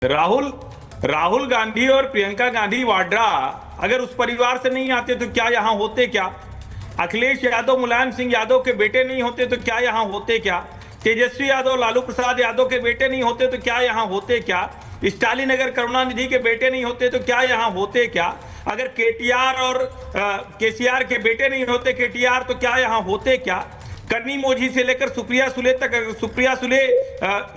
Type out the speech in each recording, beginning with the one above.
राहुल राहुल गांधी और प्रियंका गांधी वाड्रा अगर उस परिवार से नहीं आते तो क्या यहां होते क्या? अखिलेश यादव मुलायम सिंह यादव के बेटे नहीं होते तो क्या यहां होते क्या? तेजस्वी यादव लालू प्रसाद यादव के बेटे नहीं होते तो क्या यहां होते क्या? स्टालिन अगर करुणानिधि के बेटे नहीं होते तो क्या यहां होते क्या? अगर केटीआर और केसीआर के बेटे नहीं होते केटीआर तो क्या यहां होते क्या? कन्नी मोझी से लेकर सुप्रिया सुले तक अगर सुप्रिया सुले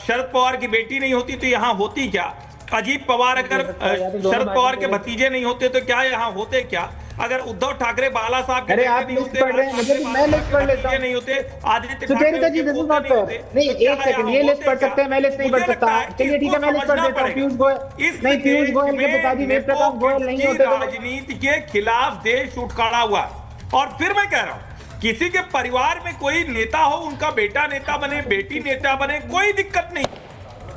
शरद पवार की बेटी नहीं होती तो यहाँ होती क्या? अजीत पवार अगर शरद पवार के भतीजे नहीं होते तो क्या यहाँ होते क्या? अगर उद्धव ठाकरे बाला साहब के बेटे नहीं होते, मैं लिस्ट पढ़ लेता हूं। नहीं होते, आदित्य सुचेता जी दिस इज नॉट फेयर। नहीं, एक सेकंड, ये लिस्ट पढ़ सकते हैं, मैं लिस्ट नहीं पढ़ सकता। चलिए ठीक है, मैं लिस्ट पढ़ देता हूं। पीयूष गोयल नहीं, पीयूष गोयल के पिताजी वेद प्रकाश गोयल नहीं होते तो राजनीति के खिलाफ देश उठ खड़ा हुआ। और फिर मैं कह रहा हूं, किसी के परिवार में कोई नेता हो, उनका बेटा नेता बने, बेटी नेता बने, कोई दिक्कत नहीं,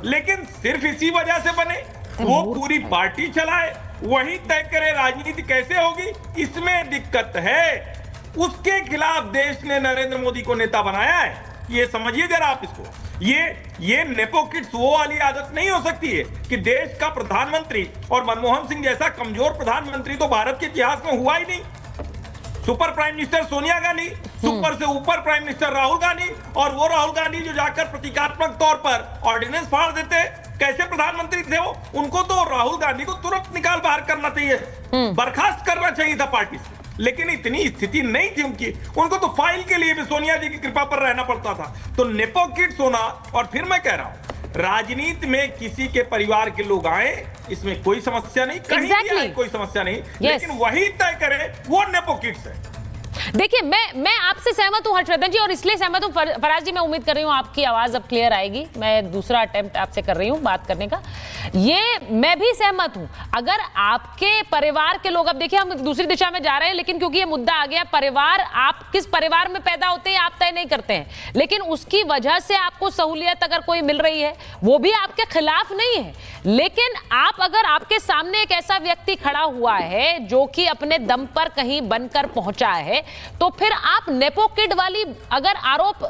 लेकिन सिर्फ इसी वजह से बने वो पूरी पार्टी चलाए, वही तय करे राजनीति कैसे होगी, इसमें दिक्कत है। उसके खिलाफ देश ने नरेंद्र मोदी को नेता बनाया है, ये समझिए जरा आप इसको। ये नेपोकिट्स वो वाली आदत नहीं हो सकती है कि देश का प्रधानमंत्री, और मनमोहन सिंह जैसा कमजोर प्रधानमंत्री तो भारत के इतिहास में हुआ ही नहीं। Super prime minister Sonia Gandhi, super से ऊपर प्राइम मिनिस्टर राहुल गांधी, और वो राहुल गांधी जो जाकर प्रतीकात्मक तौर पर ऑर्डिनेंस फाड़ देते, कैसे प्रधानमंत्री थे वो? उनको तो राहुल गांधी को तुरंत निकाल बाहर करना चाहिए, बर्खास्त करना चाहिए था पार्टी से, लेकिन इतनी स्थिति नहीं थी उनकी। उनको तो फाइल के लिए भी सोनिया जी की कृपा पर रहना पड़ता था। तो नेपोकिट्स होना, और फिर मैं कह रहा हूं राजनीति में किसी के परिवार के लोग आए, इसमें कोई समस्या नहीं, कहीं भी आए कोई समस्या नहीं, लेकिन वही तय करे वो नेपोकिट्स है। देखिए, मैं आपसे सहमत हूं हर्षवर्धन जी, और इसलिए सहमत हूं फराज जी, मैं उम्मीद कर रही हूं आपकी आवाज अब क्लियर आएगी। मैं दूसरा अटेम्प्ट आपसे कर रही हूं बात करने का। ये मैं भी सहमत हूं, अगर आपके परिवार के लोग, अब देखिए हम दूसरी दिशा में जा रहे हैं, लेकिन क्योंकि ये मुद्दा आ गया, परिवार, आप किस परिवार में पैदा होते हैं आप तय नहीं करते हैं, लेकिन उसकी वजह से आपको सहूलियत अगर कोई मिल रही है, वो भी आपके खिलाफ नहीं है। लेकिन आप, अगर आपके सामने एक ऐसा व्यक्ति खड़ा हुआ है जो कि अपने दम पर कहीं बनकर पहुंचा है, तो फिर आप नेपोकिड वाली अगर आरोप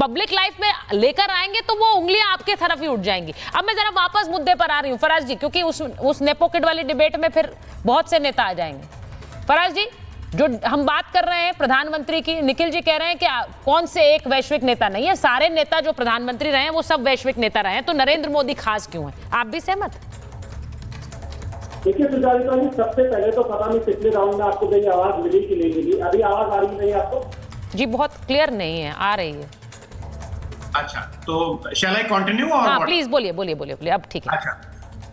पब्लिक लाइफ में लेकर आएंगे तो वो उंगलियां आपके तरफ ही उठ जाएंगी। अब मैं जरा वापस मुद्दे पर आ रही हूं फराज जी, क्योंकि उस नेपोकिड वाली डिबेट में फिर बहुत से नेता आ जाएंगे। फराज जी, जो हम बात कर रहे हैं प्रधानमंत्री की, निखिल जी कह रहे हैं कि कौन से एक वैश्विक नेता नहीं है, सारे नेता जो प्रधानमंत्री रहे हैं वो सब वैश्विक नेता रहे हैं, तो नरेंद्र मोदी खास क्यों है? आप भी सहमत? देखिए सुचारिता जी, सबसे पहले तो पता नहीं पिछले राउंड में आपको मेरी आवाज मिली कि नहीं मिली। अभी आवाज आ रही नहीं आपको? जी बहुत क्लियर नहीं है, आ रही है। अच्छा, तो शैल आई कंटिन्यू? और हाँ प्लीज बोलिए बोलिए बोलिए बोलिए, अब ठीक है। अच्छा,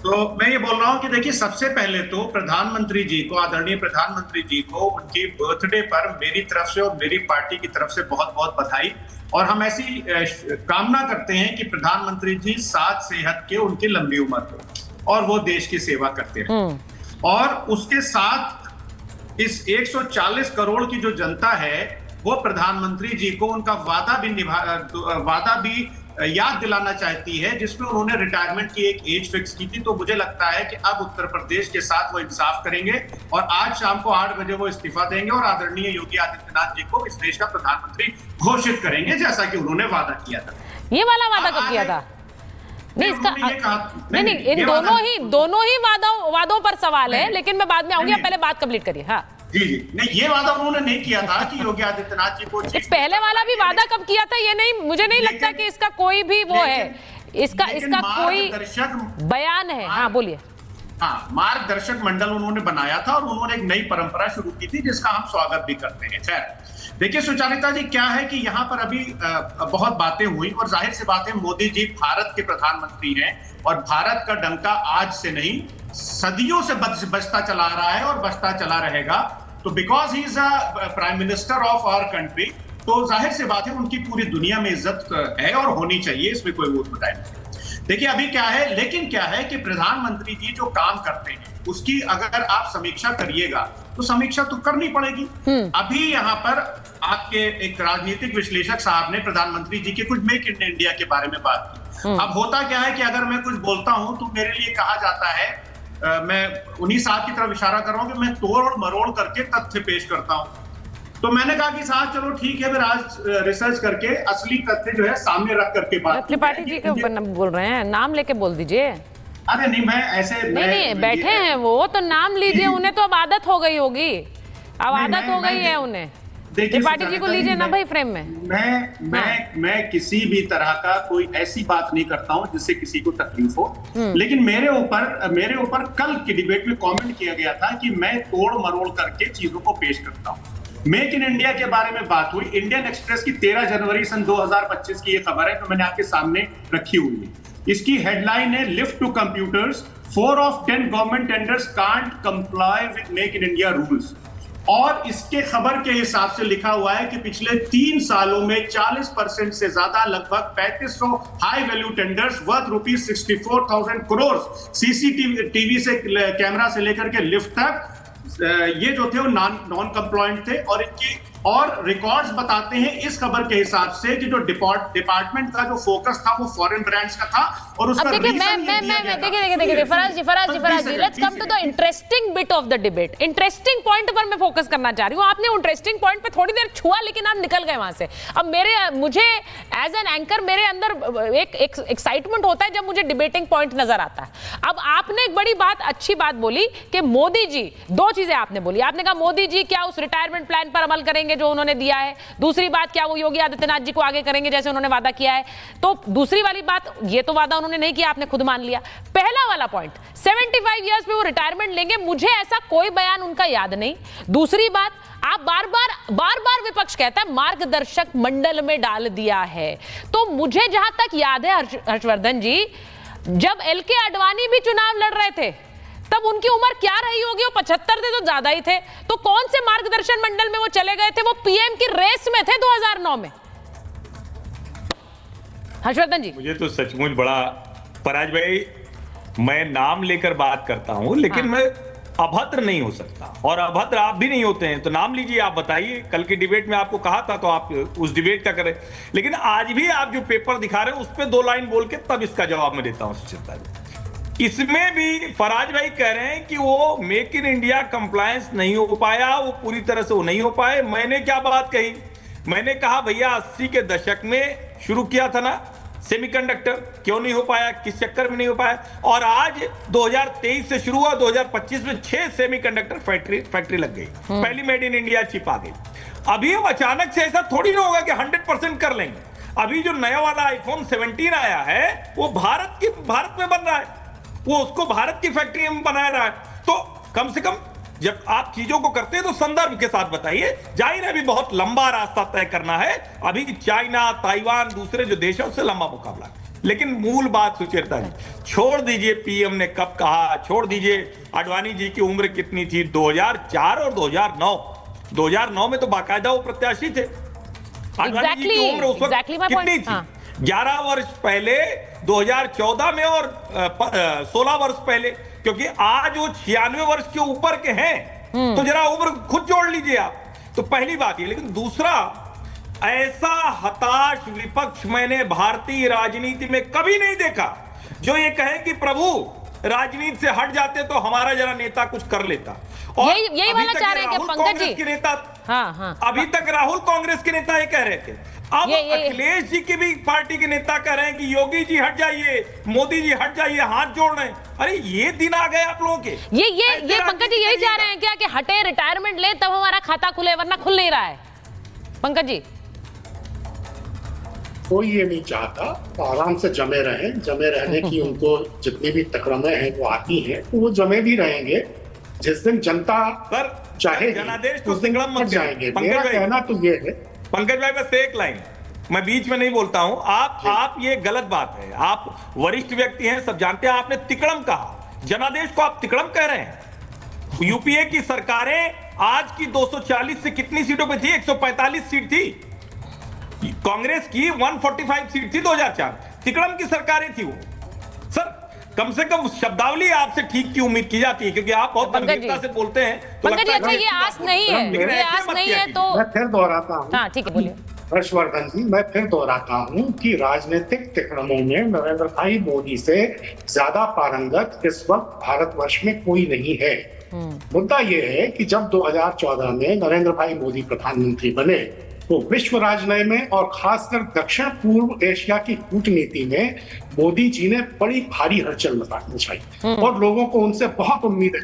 तो मैं ये बोल रहा हूँ कि देखिए, सबसे पहले तो प्रधानमंत्री जी को, आदरणीय प्रधानमंत्री जी को उनकी बर्थडे पर मेरी तरफ से और मेरी पार्टी की तरफ से बहुत बहुत बधाई। और हम ऐसी कामना करते हैं कि प्रधानमंत्री जी साथ सेहत के, उनकी लंबी उम्र हो और वो देश की सेवा करते रहे। और उसके साथ इस 140 करोड़ की जो जनता है, वो प्रधानमंत्री जी को उनका वादा भी याद दिलाना चाहती है, जिसमें उन्होंने रिटायरमेंट की एक एज फिक्स की थी। तो मुझे लगता है कि अब उत्तर प्रदेश के साथ वो इंसाफ करेंगे और आज शाम को 8 बजे वो इस्तीफा देंगे और आदरणीय योगी आदित्यनाथ जी को इस देश का प्रधानमंत्री घोषित करेंगे, जैसा कि उन्होंने वादा किया था। ये वाला वादा कब किया था? नहीं, इसका नहीं, इन दोनों ही वादों पर सवाल है, लेकिन मैं बाद में आऊंगी, आप पहले बात कंप्लीट करिए। हाँ जी, नहीं, ये वादा उन्होंने नहीं किया था कि योगी आदित्यनाथ जी को। पहले वाला भी वादा कब किया था ये नहीं, मुझे नहीं लगता कि इसका कोई भी वो है, इसका कोई बयान है। हाँ बोलिए। हाँ, मार्गदर्शक मंडल उन्होंने बनाया था और उन्होंने एक नई परंपरा शुरू की थी, जिसका हम स्वागत भी करते हैं। खैर, देखिए सुचारिता जी, क्या है कि यहाँ पर अभी बहुत बातें हुई, और जाहिर सी बात है मोदी जी भारत के प्रधानमंत्री हैं, और भारत का डंका आज से नहीं सदियों से बजता चला रहा है और बजता चला रहेगा। तो because he is a prime minister of our country, तो जाहिर सी बात है उनकी पूरी दुनिया में इज्जत है और होनी चाहिए, इसमें कोई वो बताए नहीं। देखिए अभी क्या है, लेकिन क्या है कि प्रधानमंत्री जी जो काम करते हैं उसकी अगर आप समीक्षा करिएगा तो समीक्षा तो करनी पड़ेगी। अभी यहाँ पर आपके एक राजनीतिक विश्लेषक साहब ने प्रधानमंत्री जी के कुछ मेक इन इंडिया के बारे में बात की। अब होता क्या है कि अगर मैं कुछ बोलता हूं तो मेरे लिए कहा जाता है, मैं उन्हीं साहब की तरफ इशारा कर रहा हूं कि मैं तोड़ और मरोड़ करके तथ्य पेश करता हूं। तो मैंने कहा कि साहब चलो ठीक है, फिर आज रिसर्च करके असली तथ्य जो है सामने रख करके बात। त्रिपाठी जी के ऊपर बोल रहे हैं, नाम लेके बोल दीजिए। अरे नहीं, मैं ऐसे नहीं बैठे हैं वो, तो नाम लीजिए, उन्हें तो अब आदत हो गई होगी, अब आदत हो गई है उन्हें। त्रिपाठी जी को लीजिए ना भाई फ्रेम में। मैं किसी भी तरह का कोई ऐसी बात नहीं करता हूं जिससे किसी को तकलीफ हो, लेकिन मेरे ऊपर कल की डिबेट में कमेंट किया गया था कि मैं तोड़ मरोड़ करके चीजों को पेश करता हूं। मेक इन इंडिया के बारे में बात हुई। इंडियन एक्सप्रेस की 13 जनवरी सन 2025 की ये खबर है, तो मैंने आपके सामने रखी हुई है। इसकी हेडलाइन है, lift to computers, 4 of 10 government tenders can't comply with make in India rules. और इसके खबर के हिसाब से लिखा हुआ है कि पिछले 3 सालों में 40% से ज्यादा, लगभग 3500 high value tenders worth rupees 64,000 crore CCTV से कैमरा से लेकर के लिफ्ट तक ये जो थे वो नॉन कंप्लायंट थे। और इनकी और रिकॉर्ड्स बताते हैं इस खबर के हिसाब से कि जो डिपार्टमेंट का जो फोकस था वो फॉरेन ब्रांड्स का था। और उसका देखिए देखिए Faraz ji let's come to the interesting bit of the debate. Interesting point पर मैं फोकस करना चाह रही हूं। आपने इंटरेस्टिंग पॉइंट पे थोड़ी देर छुआ, लेकिन आप निकल गए वहां से। अब मुझे एज एन एंकर मेरे अंदर एक एक्साइटमेंट होता है जब मुझे डिबेटिंग पॉइंट नजर आता है। अब आपने एक बड़ी बात, अच्छी बात बोली कि मोदी जी, 2 चीजें आपने बोली। आपने कहा मोदी जी क्या उस रिटायरमेंट प्लान पर अमल करेंगे जो उन्होंने दिया है। दूसरी बात, क्या वो योगी आदित्यनाथ जी को आगे करेंगे जैसे उन्होंने वादा किया है। तो दूसरी वाली बात, ये तो वादा उन्होंने नहीं किया, आपने खुद मान लिया। पहला वाला पॉइंट, 75 इयर्स में वो रिटायरमेंट लेंगे, मुझे ऐसा कोई बयान उनका याद नहीं। दूसरी बात, आप बार बार विपक्ष कहता है मार्गदर्शक मंडल में डाल दिया है। तो मुझे जहां तक याद है हर्षवर्धन जी, जब LK आडवाणी भी चुनाव लड़ रहे थे तब उनकी उम्र क्या रही होगी? वो 75 थे तो ज्यादा ही थे। तो कौन से मार्गदर्शन मंडल में वो चले गए थे? वो PM की रेस में थे 2009 में। हर्षवर्धन जी, मुझे तो सचमुच बड़ा, फराज भाई मैं नाम लेकर बात करता हूं, लेकिन मैं अभद्र नहीं हो सकता, और अभद्र आप भी नहीं होते हैं। तो नाम लीजिए, आप बताइए। कल की डिबेट में आपको कहा था तो आप उस डिबेट का करें, लेकिन आज भी आप जो पेपर दिखा रहे हैं उस पर 2 लाइन बोल के तब इसका जवाब मैं देता हूं सुचित्रा जी। इसमें भी फराज भाई कह रहे हैं कि वो मेक इन इंडिया कंप्लायंस नहीं हो पाया, वो पूरी तरह से वो नहीं हो पाए। मैंने क्या बात कही? मैंने कहा भैया 80 के दशक में शुरू किया था ना सेमीकंडक्टर, क्यों नहीं हो पाया, किस चक्कर में नहीं हो पाया? और आज 2023 से शुरू हुआ, 2025 में 6 सेमीकंडक्टर फैक्ट्री लग गई, पहली मेड इन इंडिया चिप आ गई। अभी अब अचानक से ऐसा थोड़ी ना होगा कि 100% कर लेंगे। अभी जो नया वाला iPhone 17 आया है वो भारत में बन रहा है, वो उसको भारत की फैक्ट्री में बना रहा है। तो कम से कम जब आप चीजों को करते हैं तो संदर्भ के साथ बताइए। जाहिर है अभी बहुत लंबा रास्ता तय करना है, अभी चाइना, ताइवान, दूसरे जो देश है उससे लंबा मुकाबला। लेकिन मूल बात सुचेता जी, छोड़ दीजिए PM ने कब कहा, छोड़ दीजिए आडवाणी जी की उम्र कितनी थी, 2004 और 2009 में तो बाकायदा वो प्रत्याशी थे। आडवाणी जी की उम्र उस वक्त कितनी थी? 11 वर्ष पहले 2014 में, और 16 वर्ष पहले, क्योंकि आज वो 96 वर्ष के ऊपर के हैं। तो जरा उम्र खुद जोड़ लीजिए आप। तो पहली बात ये। लेकिन दूसरा, ऐसा हताश विपक्ष मैंने भारतीय राजनीति में कभी नहीं देखा जो ये कहे कि प्रभु राजनीति से हट जाते तो हमारा जरा नेता कुछ कर लेता। और यही वाला चाह रहे हैं कि पंकज जी के नेता, हाँ। अभी तक राहुल कांग्रेस के नेता ये कह रहे थे, अब अखिलेश जी की भी पार्टी के नेता कह रहे हैं कि योगी जी हट जाइए, मोदी जी हट जाइए, हाथ जोड़ रहे हैं। अरे ये दिन आ गए आप लोगों के। ये पंकज जी यही चाह रहे हैं क्या कि हटे, रिटायरमेंट ले, तब हमारा खाता खुले, वरना खुल नहीं रहा है? पंकज जी, कोई ये नहीं चाहता, तो आराम से जमे रहने की उनको जितनी भी तकरमें हैं वो आती हैं, तो वो जमे भी रहेंगे। जिस दिन जनता चाहे जनादेश को उस दिन मत जाएंगे। मेरा कहना तो ये है, पंकज भाई बस एक लाइन, मैं बीच में नहीं बोलता हूं। आप ये गलत बात है, आप वरिष्ठ व्यक्ति हैं, सब जानते हैं। आपने तिकड़म कहा, जनादेश को आप तिकड़म कह रहे हैं। यूपीए की सरकारें आज की 240 से कितनी सीटों पे थी? 145 सीट थी। कांग्रेस की 145 सीट थी 2004, तिकड़म की सरकारें थी वो। सर कम से कम शब्दावली आपसे ठीक की उम्मीद की जाती है, क्योंकि आप बहुत गंभीरता से बोलते हैं। पंकज जी, अच्छा ये आस नहीं है, ये आस नहीं है तो मैं फिर दोहराता हूँ। हाँ ठीक है, बोलिए हर्षवर्धन जी। मैं फिर दोहराता हूँ कि राजनीतिक तिकड़मों में नरेंद्र भाई मोदी से ज्यादा पारंगत इस वक्त भारतवर्ष में कोई नहीं है। मुद्दा ये है कि जब 2014 में नरेंद्र भाई मोदी प्रधानमंत्री बने तो विश्व राजनय में और खासकर दक्षिण पूर्व एशिया की कूटनीति में मोदी जी ने बड़ी भारी हलचल मचाई और लोगों को उनसे बहुत उम्मीदें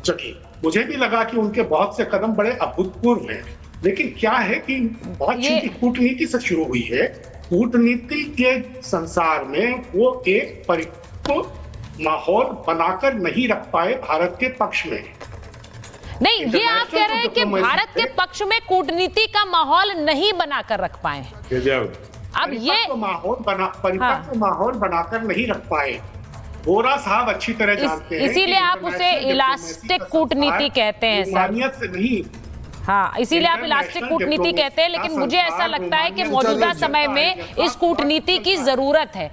जगी। मुझे भी लगा कि उनके बहुत से कदम बड़े अभूतपूर्व हैं, लेकिन क्या है कि बातचीत की कूटनीति से शुरू हुई है। कूटनीति के संसार में वो एक परिपक्व माहौल बनाकर नहीं रख पाए भारत के पक्ष में। नहीं, ये आप कह रहे हैं कि भारत के पक्ष में कूटनीति का माहौल नहीं बनाकर रख पाए। अब ये परिपक्व माहौल बनाकर नहीं रख पाए। वोरा साहब अच्छी तरह जानते हैं, इसीलिए आप उसे इलास्टिक कूटनीति कहते हैं सर। से नहीं, हाँ, इसीलिए आप इलास्टिक कूटनीति कहते हैं, लेकिन मुझे ऐसा लगता है कि मौजूदा समय में इस कूटनीति की जरूरत है।